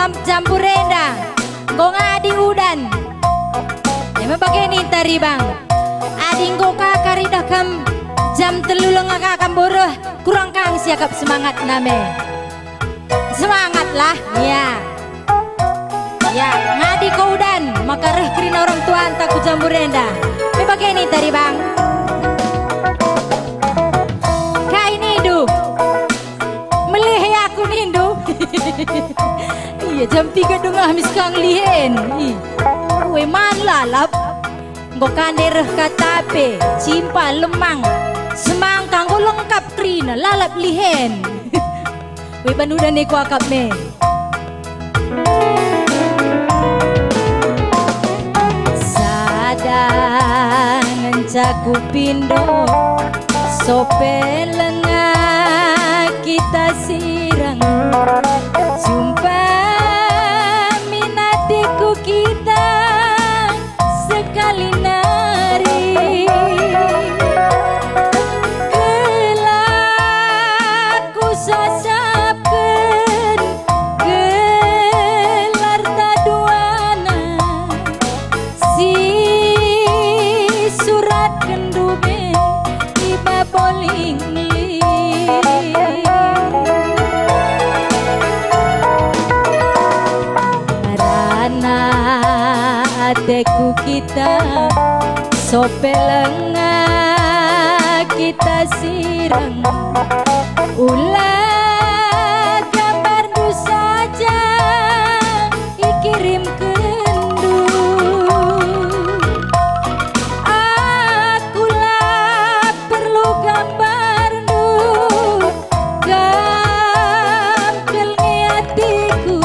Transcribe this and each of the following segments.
kam campur rendang go ngadi udan ya begini tari bang ading go kakaridah kam jam telulung kakam boroh kurang kang siakap semangat name semangat lah ya ya ngadi ko udan maka reh kerina orang tua antaku campur rendang ya begini tari bang iya jam 3 dong habis kang lihen we man lalap nggo kandereh katape cimpa lemang semang kanggo lengkap trina lalap lihen we panudan ne ko akap ne sadang caku pindo sopelenga kita sirang jumpa minatiku kita sekali nari kelaku sasapkan gelar taduana si surat kendube iba boling adekku kita sopelenga kita sirang ulah gambar du saja ikirim kendu akulah perlu gambar du gampil hatiku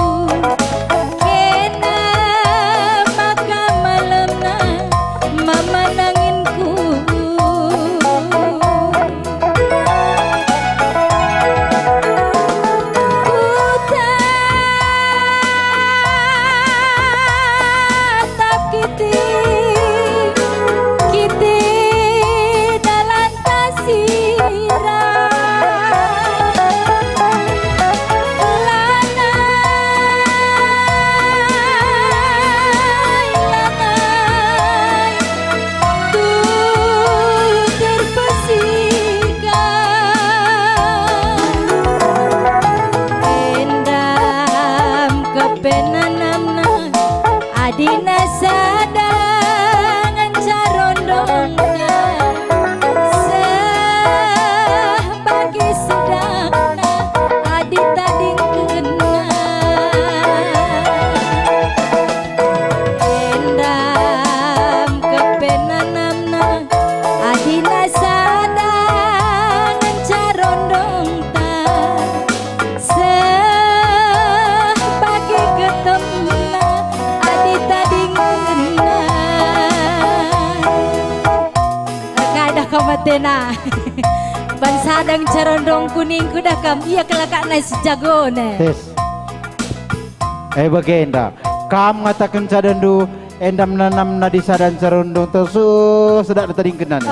mama nanginku tatap kiti dalam tasirah adina sadangan carondongnya sebagi sedangna adi tading kena endam kepenanamna adina sadangan carondongta sebagi ketemna kamatena ban sadang carondong kuning kuda kam iya kelakak na sejagone bagenda kam ngatakan cadandu endam nanam na di sadan carondong tersu sedak datading kenan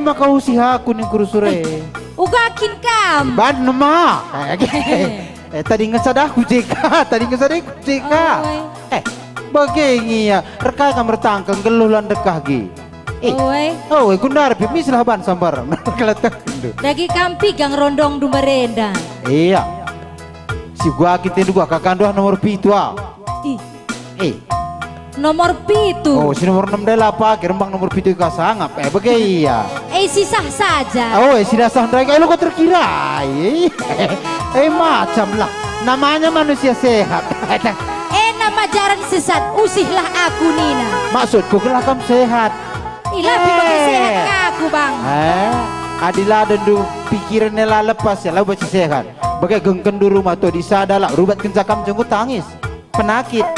maka usiha kuning kurusure ugakin kam ban nama tadi ngesadah kujeka tadi ngesadah kujeka bagengi ya reka kam retangkang gelulan dekah gi kundar pimis lah ban sambar dagi kampi gang rondong dumba rendang iya si gua kita dua kakanduah nomor pitu nomor pitu si nomor 6 dela apa kerembang nomor pitu kasangap iya si sah saja si dasar mereka lu kok terkira macam lah namanya manusia sehat nama jaran sesat usihlah aku Nina maksudku kelakam sehat lebih bagus sehat aku bang adilah dendu pikirannya lah lepas ya lah baca sehat bagai gengken di rumah tuh disadala rubat kencakam jengku tangis penakit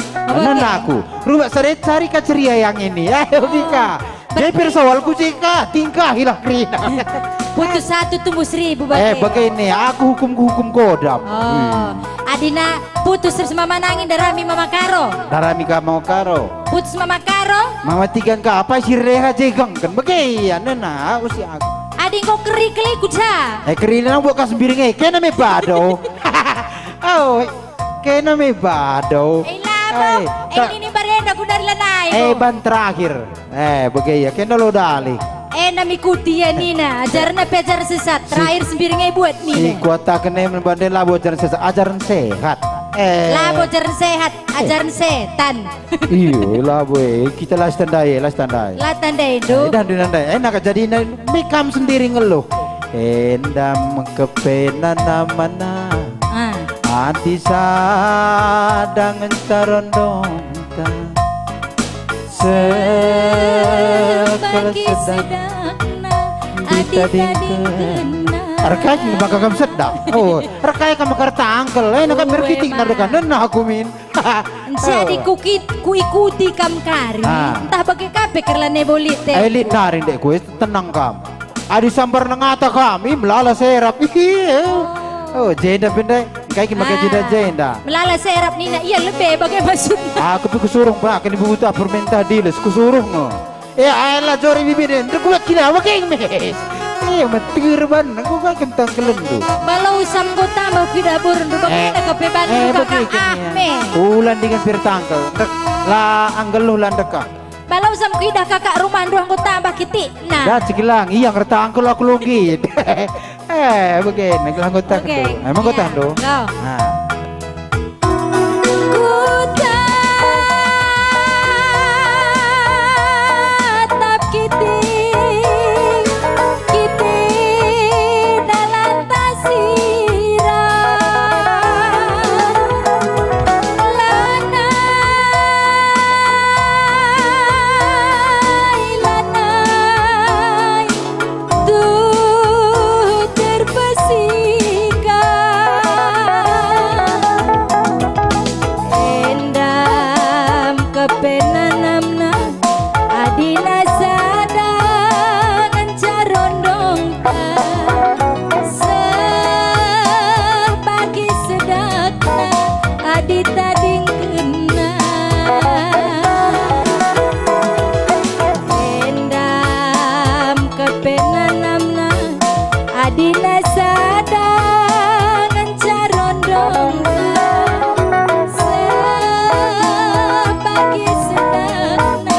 aku rubat cari keceria yang ini ayo Bika jadi persawalku Cika tingkah hilang kerina putus satu tumbuh 1000 bagai ini aku hukum kodam adina putus terus mama nangin darami mama karo putus mama karo mama tigan ka apa si reha jegang kan bagaimana nena usi aku ading kok keri kuca keri nang buat kas biring kena me bado Kena me bado. Labo. Ini barenda ku dari lanai. Ban terakhir. Begaya kena lo dali. Namikuti ya Nina. Ajaran apa ajaran sesat. Terakhir sembiringai buat Si Nina. kuota kena membandel labo ajaran sehat. Ajaran sehat. Labo ajaran sehat. Ajaran setan. Iyo labo kita las tandai. Latan deh itu. Dan dinandai. Nak jadi mikam sendiri ngeluh. Endam kepena namana. Hati sadang entarondong sekal sedang ditadingkeun. Arkay maka kam sedang. Oh, arkay ka makartangkel. Nak berkiting nadekan nah aku min. Jadi ku ikuti kam kari. Entah bagai kape kerlane bolite. Elit narin dek ku tenang kam. Adi sambar nangata kami melala serap. Oh, jenda pendai. Kayak makan jenda. Melala serap Nina. Iya lebih bagai maksudnya. Aku tuh kusuruh pak. Kini butuh perminta diles kusuruh no. Ayolah jori bibir. Aku buat kira makin mes. Matir ban. Aku gak kentang kelendu. Balau usam ko tambah tidak burun. Bagaimana kebeban kakak Ahme. Ulan dengan pertangkel. La anggeluh landeka. Balau usam kita kakak rumah doang ko tambah kitik. Nah. Dah cikilang. Iya ngertangkel aku logit. Begini, ngelang kotak Oke, do. Emang kotak do? Go. Tatap kiti dalam tasiran lanai tuh terpesikan endam kepenanamna adina sadang encarondong sebagi sedakna adita dingkena endam kepenanamna adina sadang encarondong sebagi sedakna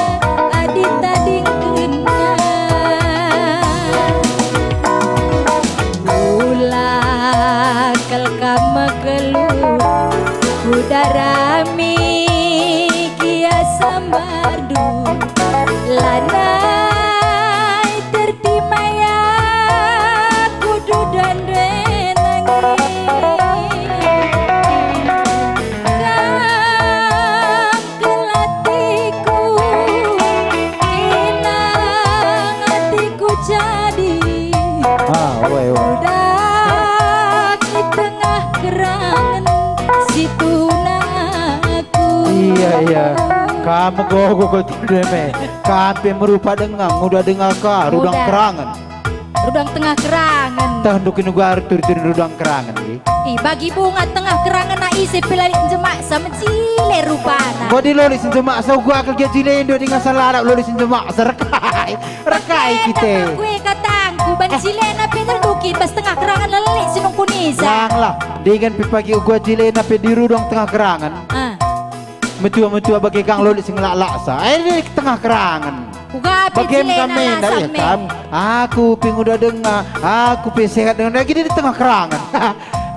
adita dingkena ulah kelkam megelu udarami kiasa madu lanai tertimaya kudu dan renangi kam kelatiku kinang hatiku jadi Woi. udah di tengah gerangan situ aku Iya. Kamu gogo tidak me. Kampe merupa dengang, udah dengar ka, rudang Udah. kerangan. rudang tengah gerangan Tahandukin ugar turin rudang kerangan. bagi bunga tengah gerangan na isi pilih jemak sama cile rupana Kau di lolis jemak, so gua kerja cilendo dengan salah lolis jemak, serekai, rekai kita. gue katangku ban cile na pinterdukin pas tengah gerangan lelek sinung kunisa Lang lah, dengan pipagi gua cilena pe di rudang tengah kerangan. Metua bagi kang lolis ngelak-laksa. Ini tengah kerangan. Uga Bagaimana pecile kami na ya kam? Aku ping udah dengar, aku ping sehat dengan lagi di tengah kerangan.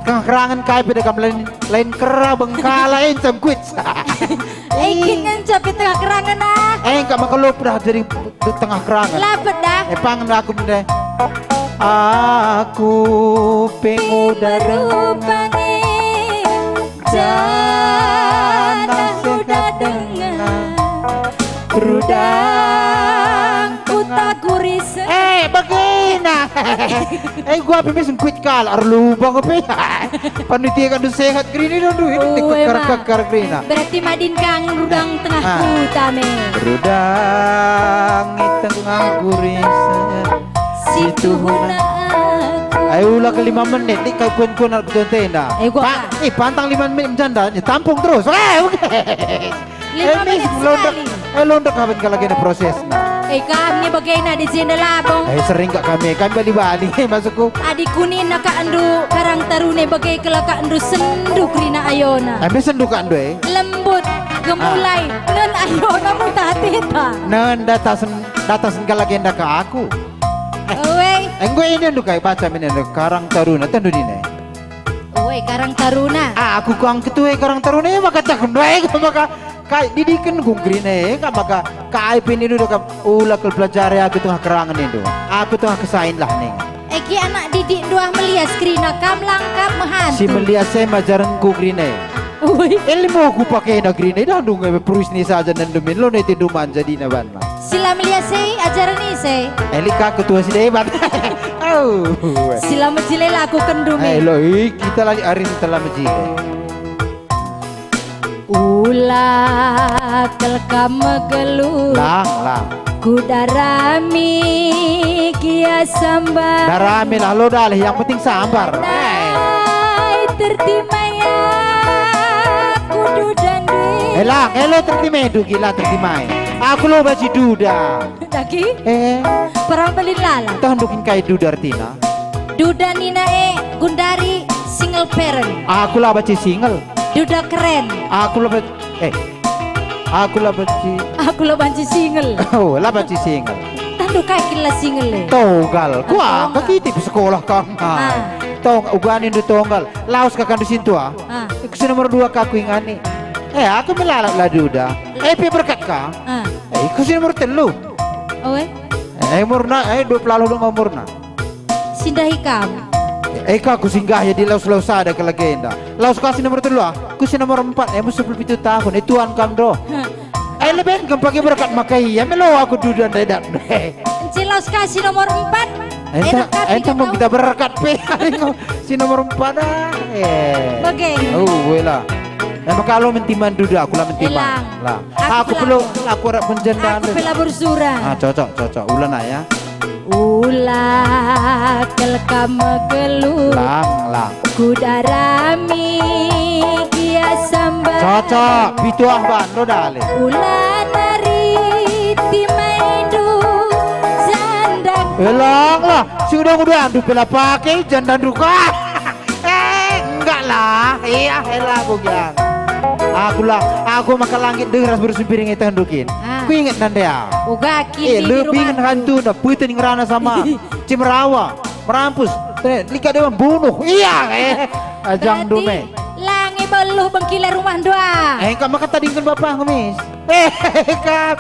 Tengah kerangan kai pada kam lain kera bengkala encam kuit. Kinen capi tengah gerangan ah Kak makalop dah jadi di tengah kerangan. lapet dah Pangan aku benda. Aku ping udah dengar. rupane jangan udah dengar rudang ku tak kuris Bagina. Gua pimis kuit kal arlubang apa? Panitia kan sehat gini dulu ini kekar grina. berarti madin kang rudang tengah ku tame Rudang di tengah gurisa. situ huna Ayo ulah ke 5 menit ni kau kun betul tenda. Gua pantang 5 menit bercanda, tampung terus. 5 menit sekali Londak habis kalau gini prosesnya. kami bagaimana di sini labong. Sering gak kami bali-bali masukku. Adik kuning nak andu karang tarune bagai kelaka andu sendu krina ayona. Kami sendukan doe. Lembut gemulai nan ayona mutatita. Nan datasen ka legenda ke aku. Oi, Gue ini ndukai baca ini Karang Taruna tendu dine. oi karang taruna. Aku kang ketua Karang Taruna maka cak doe maka kai didikan gunggrine ka maka kai pini dulu ka ulah ke pelajari aku tengah kerangan itu. Aku tengah kesain lah nih. Eki anak didik dua melias krina kam langkap mehantu. Si melihat saya majaran gunggrine. Oi, Ilmu aku pakai negeri ini dah dong perus ni saja dan demi lo nanti duman jadi naban lah. sila melias sei ajaran ni sei. Elika ketua si debat. Oh. Sila majile laku kendumi. Lo kita lagi hari ini telah majile. Ulah kelkam megelu. Lang. Kudarami kia sambar. Darami lah lo dah yang penting sambar. Nai tertimaya kudu dan duit. Lang, lo tertimai du gila tertimai. Aku lo baci duda. Daki perang pelin lala. Tahan dukin kai duda artina. Duda nina gundari single parent. Aku lah baci single. Duda keren. Aku lah baci Aku lah baci. Aku lo banci single. Oh, lah baci single. Tandu kai kila single le. Tonggal. Kuah kakiti di sekolah kamu. Tong uganin du tonggal. Laos kakan di situ ah. Kusi nomor 2 kaku ingani. Aku melalak lah duda. Pi berkat ka. Kusi nomor 3. Oe, Murna, 20 lalu murna. sindahi kamu. Eka aku singgah ya di laus-laus ada ke legenda. Laus kasih nomor 3, kusi nomor 4. Emu 17 tahun. Tuan kam do. Lebih kam pakai berkat makai. Ya melo aku dudan dedak. Cilaus kasih nomor 4. Enta mau kita berkat pe. Si nomor 4 dah. Bagaimana? Oh, wela. Emang kalau mentiman duda aku lah mentiman. Lah. Aku perlu aku rak penjendaan. Aku pela bersura. Cocok. Ulan ya. Ulah kelkam megelu. Lang. Kudarami kia sambar. Cocok. Pitu ahban lo dale. Ulah nari timaidu zandak. Lang lah. Sudah andu pela pakai jandan duka. Enggak lah. Iya, elah aku gian. Aku makan langit deras bersempiring itu hendukin. Ku ingat nanda. Uga kini lebih ingat hantu dah putin ngerana sama Cimerawa, merampus. Lika dewan bunuh. Iya, ajang dume. Langi beluh bengkile rumah doa. Kak maka tadi kan bapak ngemis. Kak.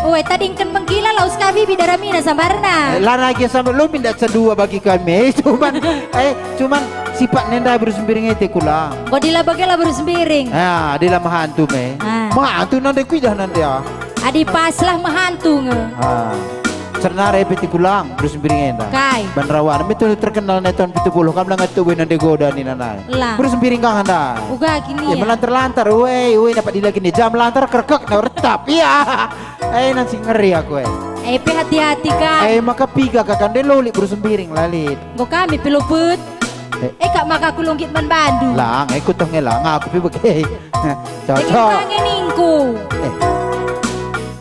Uwe tadi kan bengkila laus kami bidaramina sambarna. Lagi sampai lu pindah sedua bagi kami. Cuman sifat nenda bersempiring itu kulang. Kau dila bagela bersempiring. Dila mahantu me. Mahantu nanda kuidah nanda. Adi paslah mahantu nge. Cerna repeti kulang bersempiring enda. Kai. Banrawan itu terkenal neton 70 kam lang atuh nanda goda ni nanai. Bersempiring kang anda. Uga kini ya. Melantar-lantar, woi dapat dilagi nih jam lantar kerkek na retap. Iya. Nanti ngeri aku Pe hati-hati kan. Maka piga kakan de loli bersempiring lalit. Go kami peluput. Kak maka kulunggit man bandu. Lang, ikut tong ngelang aku pi bagi. Cocok. Pangeningku.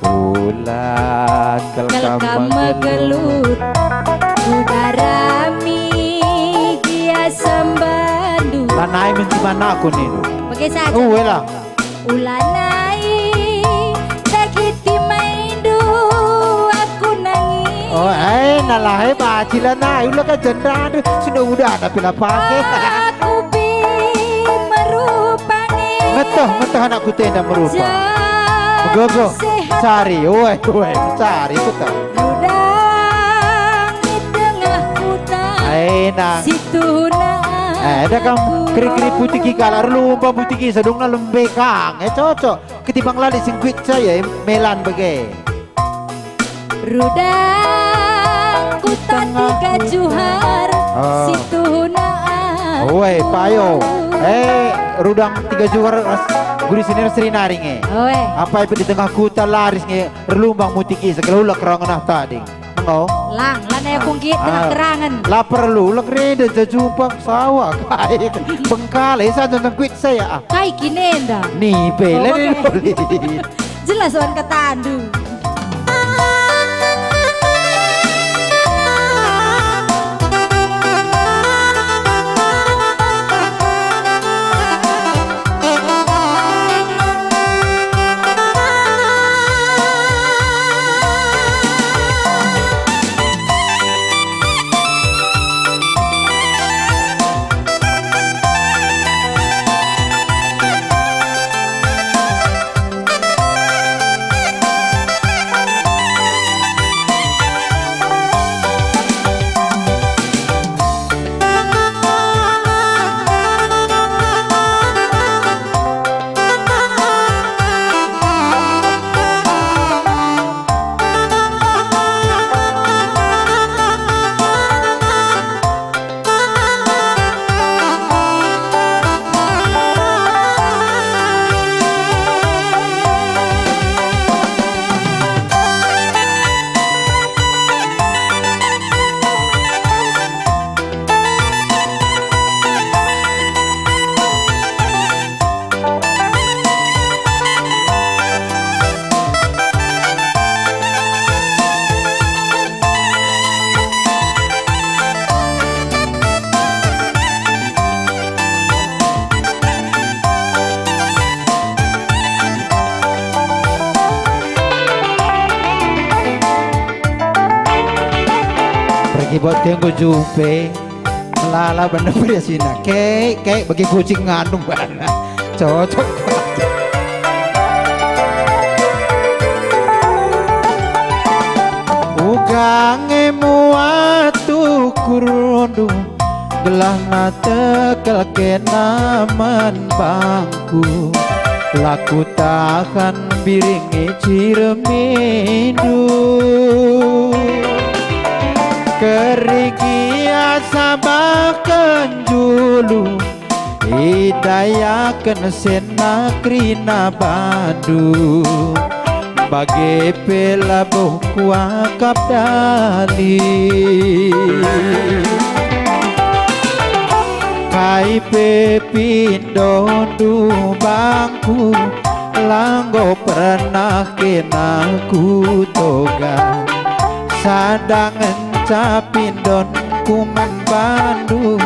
Ulah Kelkam megelut. Udarami kia sambandu. Lanai menti mana aku nih. Bagai saja. Wela. Ulanai sakiti maindu aku nangis. Nalai bacila na ulah ka janda sudah udah ada pila pakai. Aku pi merupani. Ngetah anakku tenda merupa. Gogo. Cari, cari kita. Udang di tengah hutan. Nang. Situ Ada kamu keri-keri putih kikalar lumba putih sadung na lembekang. Cocok. Ketimbang lali singkuit saya melan bagai. Rudang kutan tiga juhar. Situ payo. Rudang 3 juhar guri sini Sri Naring Apa itu di tengah kuta laris relumbang mutiki segala ulak kerangan tadi. Mengo? Lang ya kungkit tengah terangan. Lapar lu ulak reda jumpa sawah kai bengkale saja tentang kuit saya. Kai kinenda. Nih pele Jelas orang kata andu. buat tenggo jumpe melala bener pada sini kayak bagi kucing ngandung bana cocok. Ugange muatu kurundu gelah na tekel kenaman bangku laku tahan biringi ciremindu kerigi asabaken julu hidayaken senakrina bandu bagi pelabuh kuakap dali kai pepindo du bangku langgo pernah kenaku toga sadang encapindon kuman bandu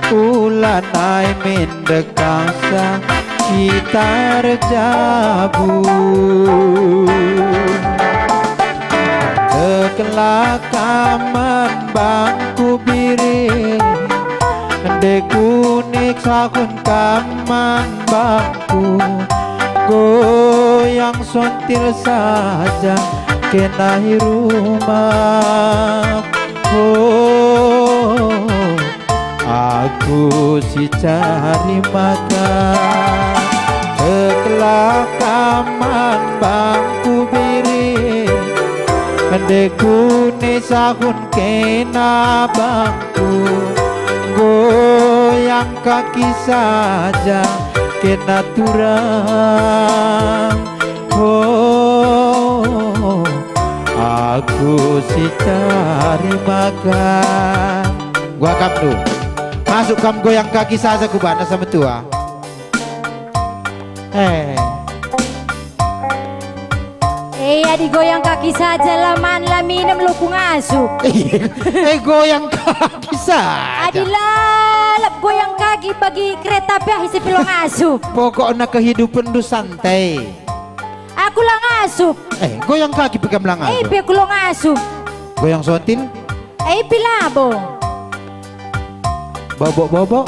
ulan ai mendekasa kita rejabu kekelakaman bangku biring dekunik sakun kaman bangku goyang sontil saja kenahi rumah. Oh, aku si cari makan kekelakaman bangku biring dekunik sakun kena bangku goyang kaki saja kena turang. Oh, aku si cari makan. Gua kamdu masuk kam goyang kaki saja ku bana sama tua. Adik goyang kaki saja laman minum lu ku ngasup. Goyang kaki saja. Adi lalap goyang kaki bagi kereta api isi pilong ngasup. Pokoknya kehidupan du santai. Aku lang ngasup. Goyang kaki pegang lang ngasup. Aku lang ngasup. Goyang sotil. Pilabo. Bobo.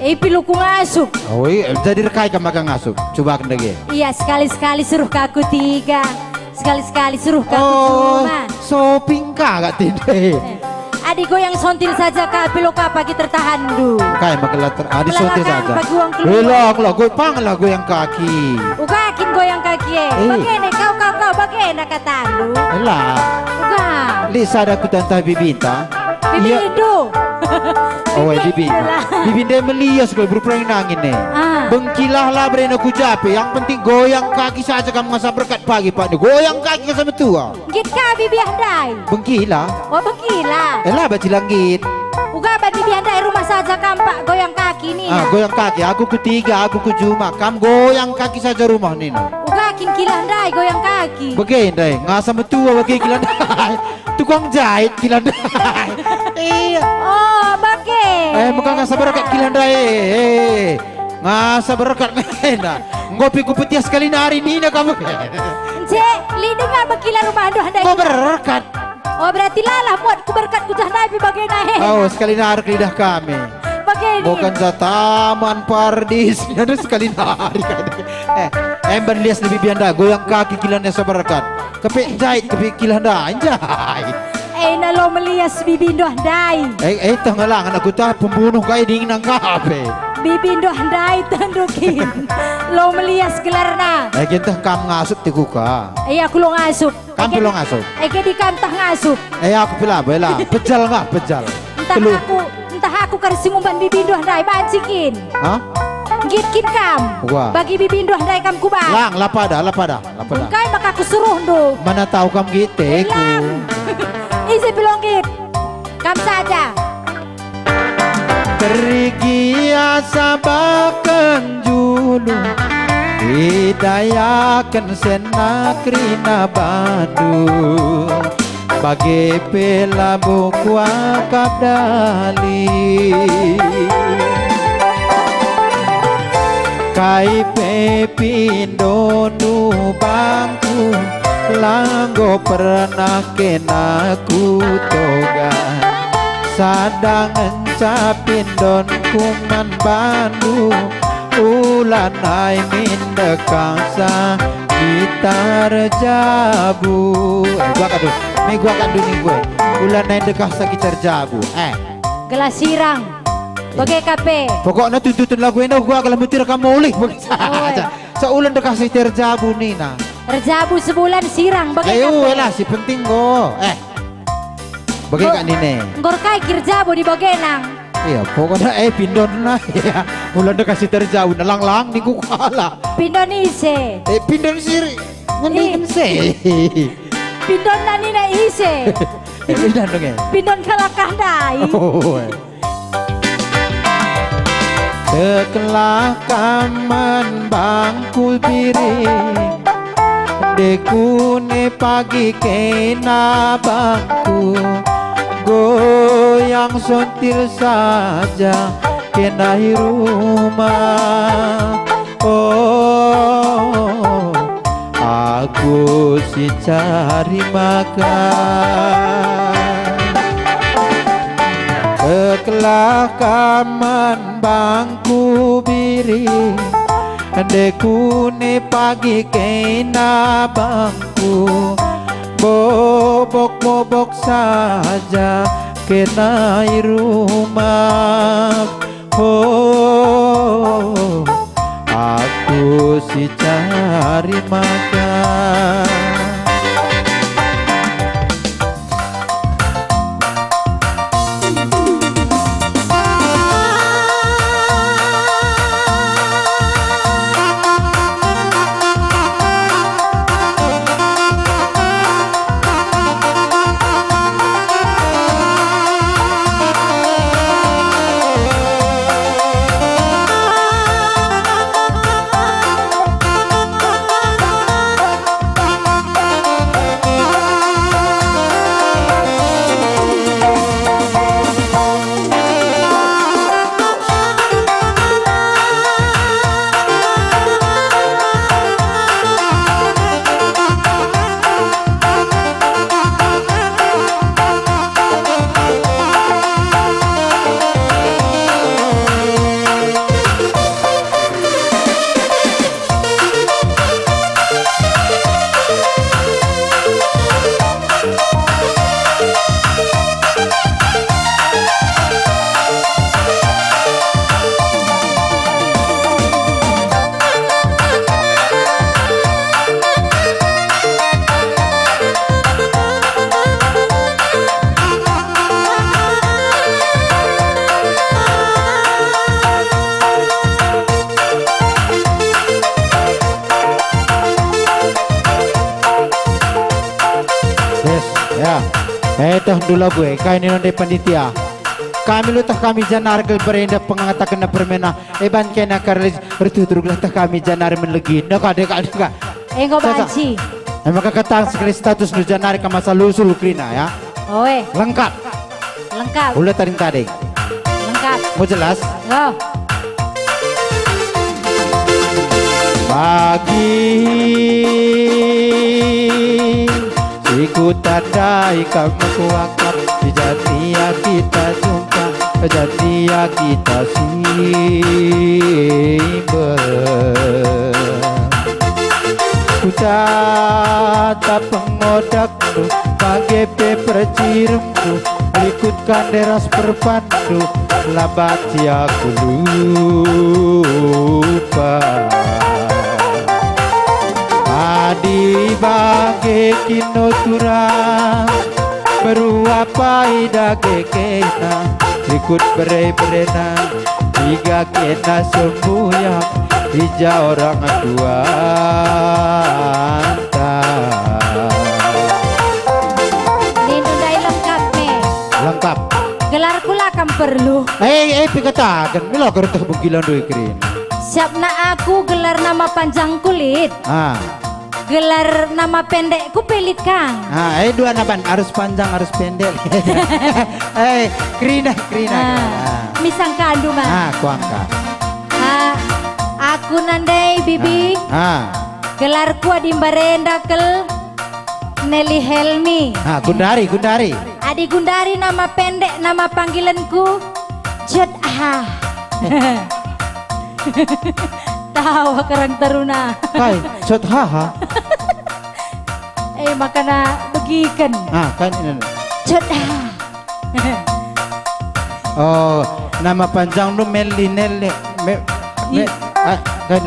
Pilu ku ngasup. Oh iya, jadi rekai ka magang ngasup. Coba kan lagi. Iya, sekali-sekali suruh kaku 3. Sekali-sekali suruh kaku cuma. Shopping kagak tinde. Adik goyang sontil saja kak pilu ka pagi tertahan du. Kai magelat adi sontil saja. Bagi uang keluar. Lah, gue panglah goyang kaki. Ugakin goyang kaki. Bagaimana kau bagaimana kata lu? Lah. Uga. Lisa ada kutantah bibinta. Bibindo. Oh, bibinda melias gue berperang nangin nih. Bengkilah lah berena ku jape. Yang penting goyang kaki saja kamu ngasa berkat pagi pak. Goyang kaki sama tua. Git ka bibi andai. Bengkilah. Oh bengkilah. Lah baci langgit. Uga ba bibi andai rumah saja kampak goyang kaki nih. Goyang kaki. Aku ketiga, aku kejuma. Kam goyang kaki saja rumah nih. Uga kin kilandai goyang kaki. Bagaimana? Ngasa betua bagi kilandai. Tukang jahit kilandai. Iya. Oh bagai. Muka ngasa berkat kilandai. Ngasa berkat ngena. Ngopi ku petias sekali hari ini kamu. Cek, lidi nggak bakilan rumah aduh andai. Kau berkat. Oh berarti lalah muat ku berkat ku jahnai bagaimana. Oh sekali hari ke lidah kami. Bagaimana? Bukan taman pardis. Ada sekali hari. Ember lias lebih bianda. Goyang kaki kilannya seberkat. Kepek jahit kepek kilanda jahit. Nalo melias bibindo andai. Tenggelang aku tak pembunuh kaya dingin ang kape. Bibindo andai tandukin. Lo melias gelarna. Kita kam ngasup tiku ka. Aku lo ngasup. Kam pilong ngasup. Di kantah ngasup. Aku pila bela. Pejal nggak pejal. Entah aku karising umban bibindo andai bancikin. Hah? Gitkin kam. Wah. Bagi bibindo andai kam kubah. Lang lapada. Bukai maka aku suruh do. Mana tahu kam gitu. Isi pilonggit. Kam saja. Pergi asabaken julu hidayaken senakrina bandu bagi pelabuh kuakap dali kai pepindo nu bangku langgo pernah kenaku toga sadang encapin don kuman Bandung ulan ai mindekasa gitar jabu gua kadu nih gue ulan ai dekasa gitar jabu gelas sirang bagai kape pokoknya tuntutun lagu ini gua kalau mutir kamu ulih saja seulan dekasa gitar jabu nih nah terjabu sebulan sirang bagai ayo kape lah si penting go bagai kak Nine ngorkai kirjabu di bagenang iya pokoknya pindon lah ya ulan dekasa terjauh nalang-lang nih gua kalah pindon ise pindon siri ngendikan sih pindon nanina ise pindon dong ya pindon kalakah dai sekelah kaman bangku piring dekune pagi kena bangku goyang sontil saja kena rumah oh aku si cari makan kekelah kaman bangku biring dekune pagi kena bangku bobok saja kena rumah oh aku si cari makan dulu gue kain ini panitia kami lu kami janar ke berenda pengangkat kena permena ban kena karlis bertutur lah kami janar menlegi nak ada enggak banci maka ketang sekali status nu janar ke masa lusul krina ya lengkap ulah taring lengkap mau jelas pagi ikut tandai kamu kuangkat jadinya kita jumpa jadinya kita simbol ku tatap pengodakku pakai perciremku ikutkan deras perpandu lambat aku lupa di bage kino turang beruapa ida kekena ikut berena tiga kena sembuyak hija orang tua Nino dai lengkap nih lengkap gelar kula kan perlu pikatakan mila kereta begilan doi keren siapna aku gelar nama panjang kulit gelar nama pendekku pelit Kang. Dua naban harus panjang harus pendek. Krina. Misang kandu mah. Kuangka. Aku nandai bibi. Gelarku adi barenda kel Nelly Helmi. Gundari. Adi Gundari nama pendek nama panggilanku Jod ah. Tawa karang taruna. Kai, Jod haha. Makana begikan. Kan ini. Jod ah. Oh, nama panjang lu Meli Nelly.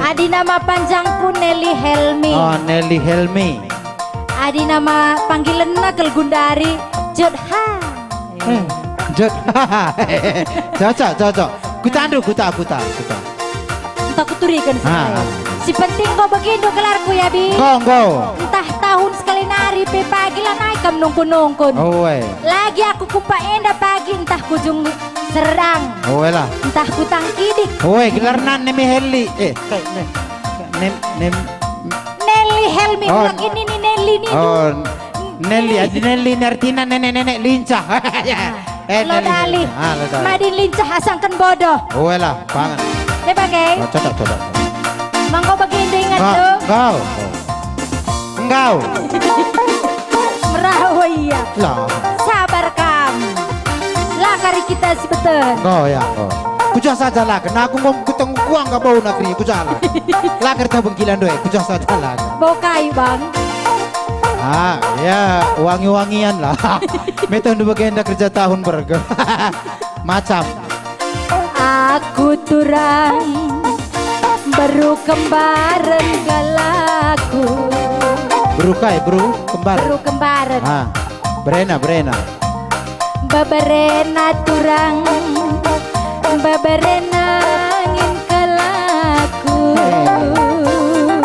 Adi nama panjangku Nelly Helmi. Oh, Nelly Helmi. Adi nama panggilan nakal Gundari Jod ha. Jod haha. Cocok. Kuta. Entah kuturikan saya. Si penting kau begitu kelarku ya bi. Go. Entah tahun sekali nari pe pagi lah naik kam nongkon. Oh weh. Lagi aku kumpa enda pagi entah kujung serang. Oh weh lah. Entah kutang kidik. Oh weh, gelar nan Nemi Helmi. Nelly Helmi. Oh. Bilang ini nih Nelly nih. Oh, Nelly. Adi Nelly artinya nenek lincah. Lodali. Lodali. Madin lincah asangkan bodoh. Oh weh lah, pangan. Pakai. Oh, cocok. Mangko begitu ingat tuh. Engkau. Merawa iya. Lah. Sabar kamu. Lah kari kita si betul. Ya. Kucah saja lah. Kena aku mau kuteng kuang gak bau negeri. Kucah lah. Lah kerja bengkilan doy. Kucah saja lah. Bau kayu bang. Ya wangi-wangian lah. Metode bagian kerja tahun berge. Macam. Aku turang baru kembaran galaku. Bro kembar. Baru kembaran. Berena. Babarena turang babarena ngin kalaku.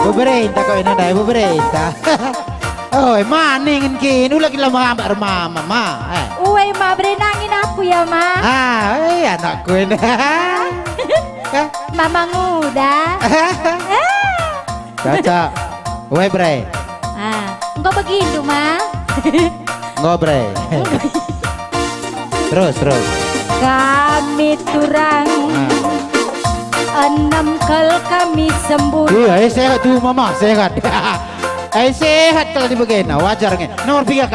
Beberita kau ini dah beberita. Oh, maning kin ulah kita mama. Uwe ma berenangin aku ya ma. Anakku ini. Mama muda. Cocok. Uwe bre. Engkau begitu ma. Ngobre. Terus. Kami turang 6 kali kami sembuh. Iya, sehat tuh mama, sehat. Sehat kalau dibagain, wajarnya. Nomor 3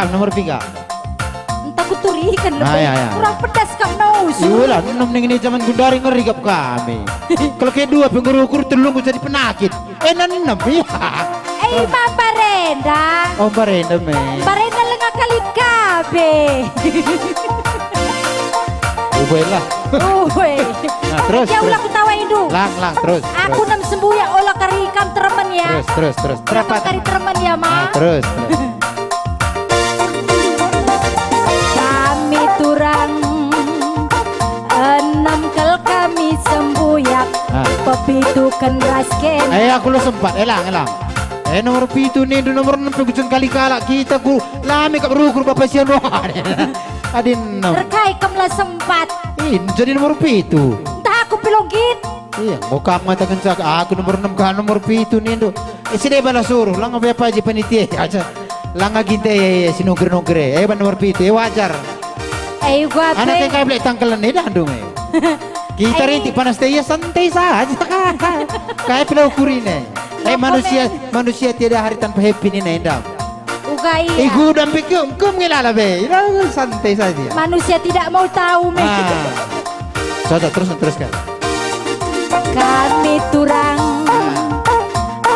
Entah kuturikan lebih. Ya. Kurang pedas kamu nausu. Iya lah, ini zaman Gundari ngeri kap kami. Kalau kedua pengukur telung jadi penakit. 6 ya. Ma Barenda. Oh Barenda me. Barenda lengah kali kabe. Uwe lah. Uwe. Terus. Ya ulah kutawain dulu. Lang terus. Aku nam sembuh ya olah karikam teremen ya. Terus. Terapa kari teremen ya ma. Terus. Kami turang 6 kali kami sembuh ya. Pepitukan rasken. Aku lo sempat. Elang. Nomor 7 nih, nomor 6 pegujung kali kalak kita ku lami kap rukur bapak sian Adin 6. Terkait kamlah sempat. Jadi nomor 7. Entah aku pilogit. Iya, mau kamu mengatakan aku nomor 6 kan nomor 7 nih do. Sini bala suruh, lang apa aja panitia aja. Lang aginte sinugre. Ban nomor 7 wajar. Gua Anak yang kayak belak tangkelan nih dah dong. Kita rintik panas teh ya santai saja. Kayak pelaukurin manusia tiada hari tanpa happy nih nendang. Ugai. Iku dan pikum ngelala be. Santai saja. Manusia tidak mau tahu me. Teruskan. Kami turang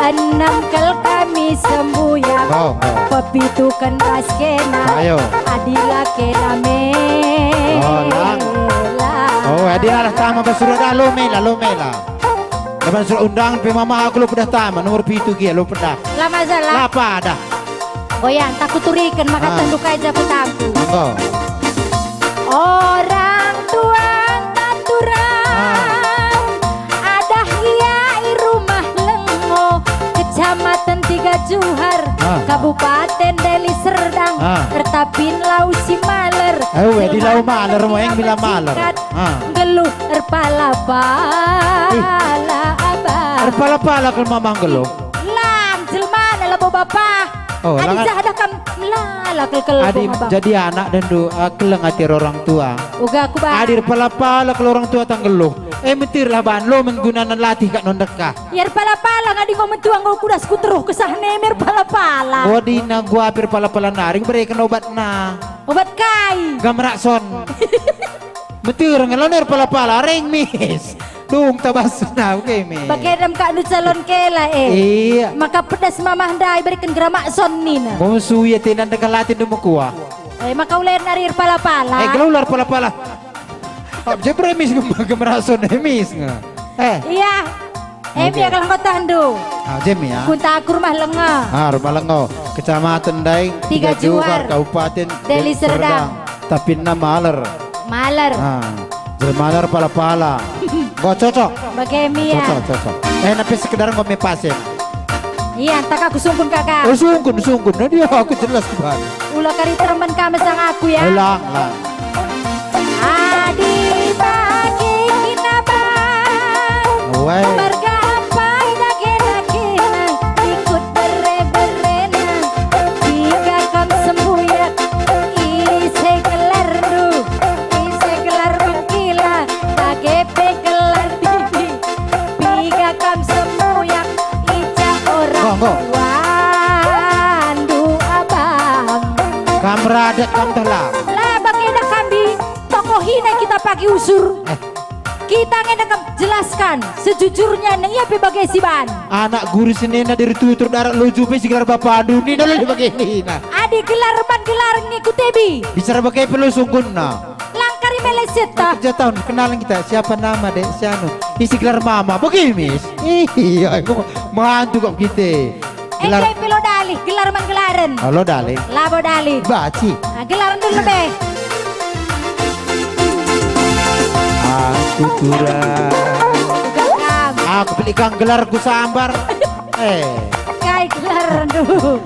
6 kali kami sembuh ya. Pepitukan raskena. Ayo. Adila kena me. Adilah tama basurat lo mela. Lepas surat undangan pe mama aku lo pedah tama nomor 7 kia lo pedah. Lama salah. Lapa dah. Goyang takut turikan maka tanduk aja petaku. Monggo. Orang tua naturang ada hiai rumah Lengo, Kecamatan 3 Juhar, Kabupaten Deli Serdang, Ertapin Lau Simaler. Di Lau Maler mau yang bilang Maler. Geluh erpala abah. Erpala kalau mamang geluh. Lang jelma adalah bapak. Adi ada kam lala kel Adi jadi anak dan do keleng hati orang tua. Uga aku bah. Adir pala kalau orang tua tanggeluh. Mentir lah ban lo menggunakan latih kak nondeka. Yar pala-pala ngadi ko mentuang ko kudas ku teruh kesah nemer pala-pala. Wadina gua hampir pala-pala naring berikan obat na. Obat kai. Gamrakson. Mentir ngelaner pala-pala ring mis. Dung tabas na oke mis. Bagedam kak nu calon kela Iya. Maka pedas mamah dai berikan geramak son nina. Musuh ya tenan dengan latih demo kuah. Maka uler narir pala-pala. Kalau ular pala-pala. Abje premis gamrakson mis nga. Iya. Oke. Ya kalau kau tandu. Jem ya. Kunta aku rumah lenga. Rumah Lengo, Kecamatan Daeng, Tiga Juar, Kabupaten Deli Serdang. Tapi nama Maler. Maler. Maler pala-pala. Gak cocok. Bagemi ya. Cocok. Tapi sekedar ngome pasien. Iya, tak aku sungkun kakak. Sungkun. Nah dia aku jelas banget. Ulah kari teman kami sang aku ya. Lah. Adi bagi kinabang. Woi. Bergapai dake-dake ikut bere-berena. Jika kam sembuyak ise gelar mengkila bagepe gelar tibi. Jika kam sembuyak ica orang wandu abang. Kamradat kam telah. Lah bagenda kami tokoh hina kita pagi usur. Kita ngedek jelaskan sejujurnya nih apa bagai si ban. Anak guru senena dari tutur darat lucu pe sigar bapak adu ni dalam begini nah. Adi gelar ngikut tebi. Bicara bagai perlu sungkun nah. Langkari meleset tak. Kerja tahun kenalan kita siapa nama dek sianu isi gelar mama begini mis iya aku mantu kok kita gelar Pelo dalih gelar gelaran. halo dale Labo dalih. baci Gelaran dulu be. aku kurang Gagam. aku belikan gelarku sambar Kai gelaran dulu.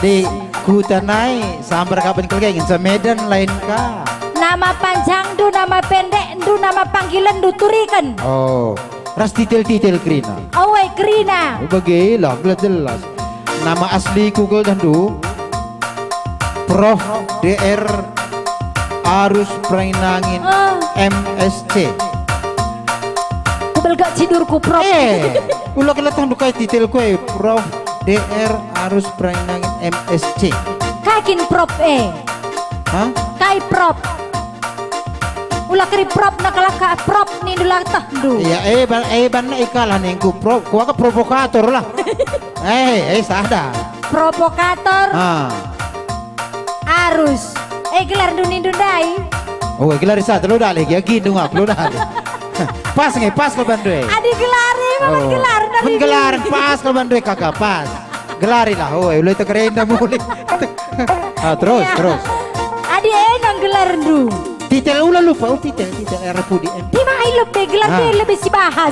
di ku tanai sambar kapan kelengin sa Medan lain ka Nama panjang du, nama pendek du, nama panggilan du turikan. oh ras titel krina Awai kerina. bagilah jelas nama asliku kau dandu Prof DR Arus Pranangin MSC. Kubel gak tidurku prop. Ulah keletang dukai titel kue Prof DR Arus Pranangin MSC. Kakin prop Hah? Kai prop. Ulah keri prop nakalaka prop ni dula tahdu. Iya ban na ikalah ning ku prof ku ka provokator lah. Sadar. Provokator arus. Gelar dunin dundai. Oh gelar sa telu dale ya ginung aku lu dale. Pas ko bandue. Adi gelari memang gelar dari. Menggelaran pas ko bandue kakak pas. Gelari lah, ulah itu keren dah mulai. Terus. Adi nang gelar du. Titel ulah lupa, titel RPUDM. Di mai lebih gelar lebih si bahas.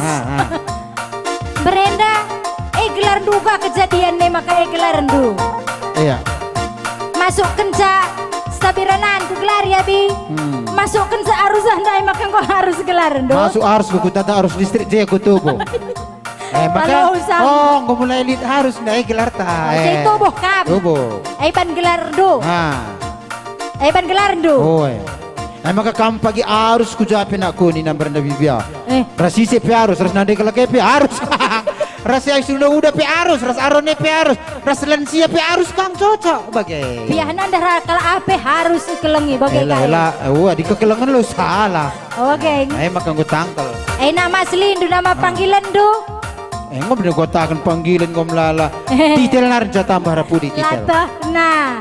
Berenda gelar duga kejadian nih maka gelar du. Iya. Masuk kenca sabiranan ku gelar ya bi. Masuk kenca arus andai maka kau harus gelar du. Masuk harus ku tata harus listrik dia ku tubuh. Maka kau mulai lihat harus naik gelar ta. Tubuh kam. Tubuh. Ban gelar du. Ban gelar du. Maka kamu pagi harus ku jawabin aku ni nomor Nabi Bia. Rasisi pe harus, ras nanti kalau pe harus. Ras yang sudah pe harus, ras arone pe harus, ras lansia pe harus kang cocok bagai. Biahna dah kalau apa harus kelengi bagai kaya. Elah, di kekelengan lu salah. Oke. Maka gue tangkal. Nama asli du nama panggilan du. Ngom bener kau takkan panggilan kau melala. Titel narja tambah rapu di titel. Latah, nah.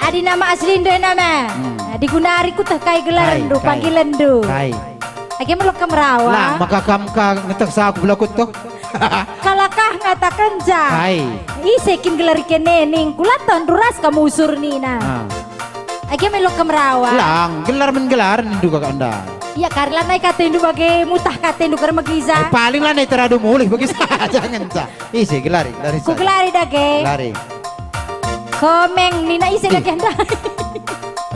Adi nama asli du nama. Digunari ku teh kai gelaran du panggilan du. Kai. Agi melok kemerawa. Lah maka kamu ngetek sa aku belakut tuh. Kalakah ngatakan ja. Kai. Isekin gelar kenening kulatan duras kamu usur nina. Agi melok kemerawa. Lang gelar menggelaran juga ke anda. Ya karena naik katen du bagai mutah katen du karena magiza. Paling lah naik teradu mulih bagi saya jangan sa. Isi gelari dari Ku gelari dage. Gelari. Komeng nina isi dage anda.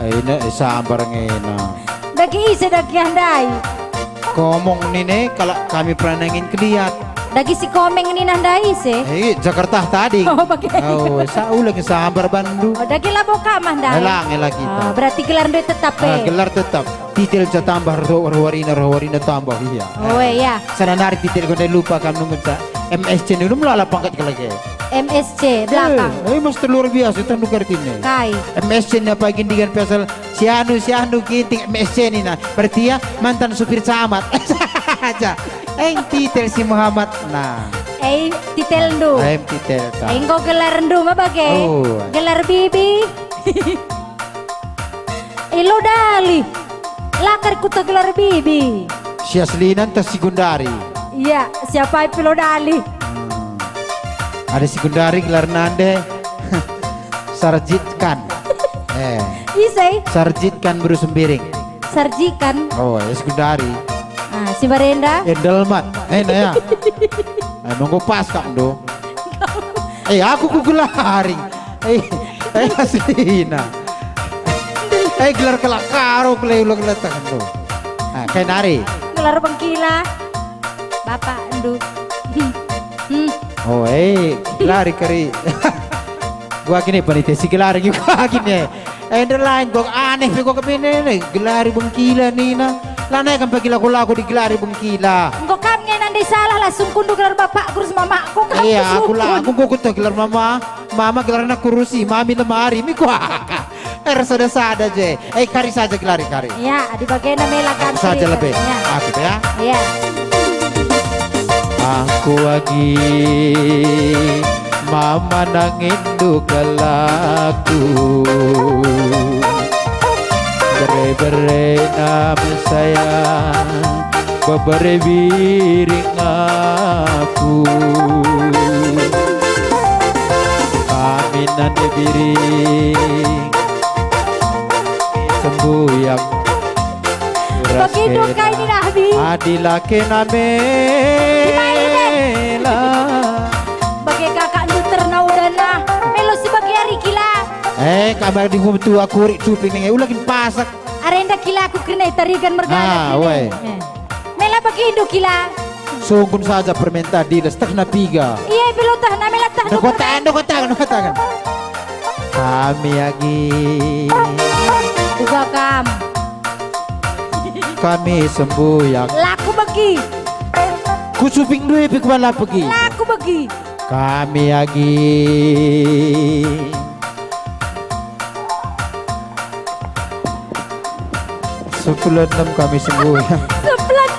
Ini sabar ngena. Dagi isi dage andai. Komong nini kalau kami pernah nangin keliat. Dagi si komeng nina andai isi. Jakarta tadi. Oh bagai. Oh, saulah ke sabar Bandung. Oh dagi labo kamah andai. Elang kita. Berarti gelar du tetap Gelar tetap. titil sa tambah rawarina tambah iya. Oh ya. Sana narik titil ko na lupa kam nung sa MSC ni lumala pangkat ka lagi. MSC belakang. Mas luar biasa itu nukar timnya. Kai. MSC na pagindigan pasal si anu kinting MSC ni na. Berarti ya mantan supir camat. Aja. Titil si Muhammad nah. Titel ndu. Titil ta. Engko gelar ndu mah bage. Oh. Gelar bibi. Ilo dali. Lakar ku gelar bibi. Si aslinan tas sekundari. Iya, siapa Pilo dali? Ada sekundari gelar nande. Sarjitkan. Isai. Sarjitkan baru sembiring. Sarjikan. Oh, ya sekundari. Ah, si Barenda. Endelmat. Naya. Nunggu pas kak do. Aku kugelari. Aslina. Gelar kelak karo kelak letak do. Kayak nari. Gelar bengkila. Bapak endu. Oh, gelari kari. Gua gini panitia si gelari gua gini. Lain gua aneh gua kepene nih gelari bengkila nina. Lana kan pagi laku di gelari bengkila. Engkau kan nanti salah langsung kundu gelar bapak kurus mamaku kan. Iya, aku kuta gelar mama. Mama gelar anak kurusi, mami lemari mi gua. Sada je. Kari saja gelari kari. Iya, di bagian melakan saja lebih. Aku ya. Iya. Aku lagi mama nangin dukalaku. Bere-bere nama sayang Bebere biring aku Kami nanti biring Sembuyang Bagi duka ini Nabi Adilake namela Bagi kakak nu ternau dana Melo sebagai hari kila kamar di rumah tu aku rik cuping nih ulagin pasak arenda kila aku kena tarigan mergana weh mela bagi indu kila sungkun saja perminta dilas tak na piga iya pilotah na mela tah no kotakan kami lagi juga kami sembuyang laku bagi ku cuping duit pikwala pergi laku bagi kami lagi Sebulan 6 kami sembuyang. Sebulan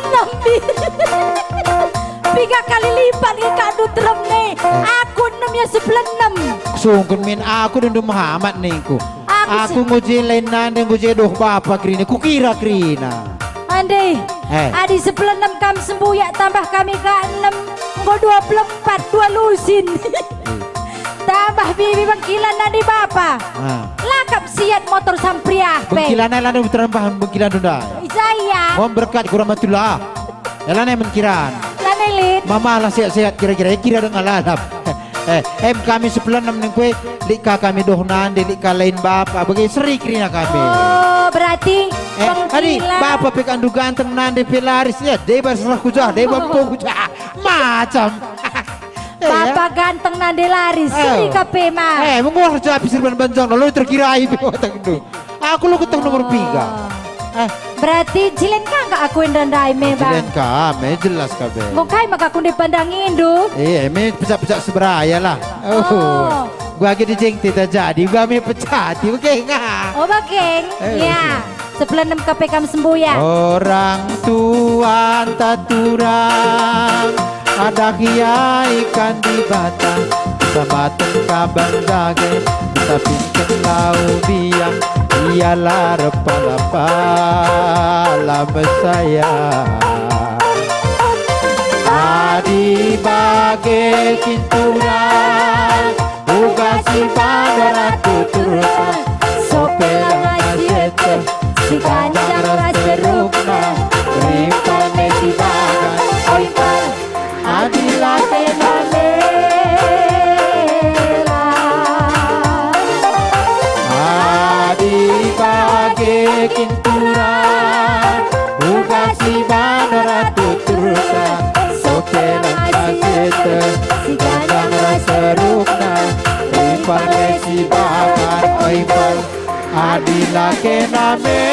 6 Tiga kali lipat ke kadu terem nih. Aku 6 ya sebulan 6. Sungkun min aku dan Muhammad nih ku. Aku ngujilain nande ngujidoh bapak krina. Kukira krina. Andi. Adi sebulan 6 kami sembuyak tambah kami ke 6. Engkau 24 2 lusin. Tambah bibi bangkilan nadi bapak. Lakap siat motor sampriah. Bangkilan ay lana terambahan bangkilan dunda. Saya. Mohon berkat kurang matullah. Elana menkiran. Lanelit. Mama lah sehat-sehat kira-kira kira dengan lalap. Kami sebulan 6 neng kue lika kami doh nande lika lain bapak bagi seri krina kami. Oh berarti Adi bapak pekan ganteng nande pelaris ya debar serah kujah debar kujah macam. Bapak ganteng nande laris seri kape mah. Menguar japi serban banjang lalu terkirai otak itu. Aku lo ketemu nomor 3. Berarti jilen kagak aku yang dandai me bang. Jilen kami jelas kabe. Ngokai maka aku dipandangin du. Me pecah-pecah seberaya lah. Gua lagi dijeng tidak jadi gua me pecah ti oke enggak. Oh bageng. Ya. Sebelah 6 kape kamu sembuh ya. Orang tua taturang ada kiai ikan di batang sama tengkabang jaga tapi kelau biang ialah repala saya adi bagai kinturan uga simpan ratu turun sopelang asyete si kanjang raserukna rimpal mesi bagan oipal adilah tenamela adi bagai kinturan uga simpan ratu turun sopelang asyete si kanjang raserukna rimpal mesi bagan oipal adilah kename